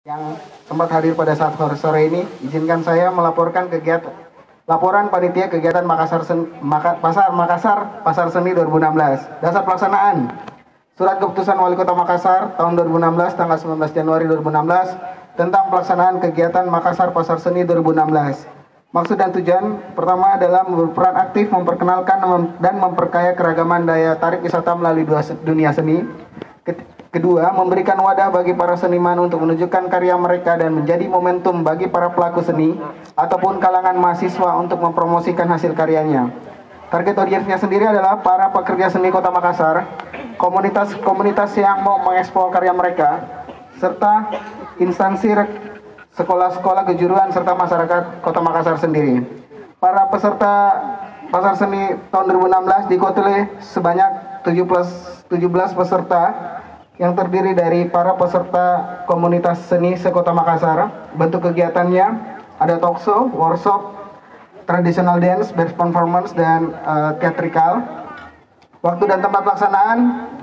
Yang sempat hadir pada saat sore ini, izinkan saya melaporkan laporan panitia kegiatan Pasar Seni 2016. Dasar pelaksanaan Surat Keputusan Wali Kota Makassar tahun 2016 tanggal 19 Januari 2016 tentang pelaksanaan kegiatan Makassar Pasar Seni 2016. Maksud dan tujuan pertama adalah berperan aktif memperkenalkan dan memperkaya keragaman daya tarik wisata melalui dunia seni. Kedua, memberikan wadah bagi para seniman untuk menunjukkan karya mereka dan menjadi momentum bagi para pelaku seni ataupun kalangan mahasiswa untuk mempromosikan hasil karyanya. Target audiensnya sendiri adalah para pekerja seni Kota Makassar, komunitas yang mau mengeksplor karya mereka, serta instansi sekolah-sekolah kejuruan serta masyarakat Kota Makassar sendiri. Para peserta Pasar Seni tahun 2016 diikuti sebanyak 17 peserta yang terdiri dari para peserta komunitas seni se-Kota Makassar. Bentuk kegiatannya ada talk show, workshop, traditional dance, best performance, dan theatrical. Waktu dan tempat pelaksanaan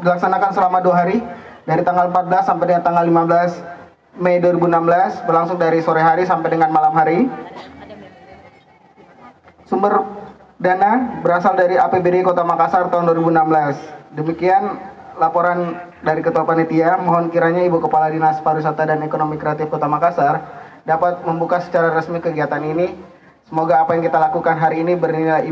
dilaksanakan selama 2 hari, dari tanggal 14 sampai dengan tanggal 15 Mei 2016, berlangsung dari sore hari sampai dengan malam hari. Sumber dana berasal dari APBD Kota Makassar tahun 2016. Demikian laporan dari Ketua Panitia. Mohon kiranya Ibu Kepala Dinas Pariwisata dan Ekonomi Kreatif Kota Makassar dapat membuka secara resmi kegiatan ini. Semoga apa yang kita lakukan hari ini bernilai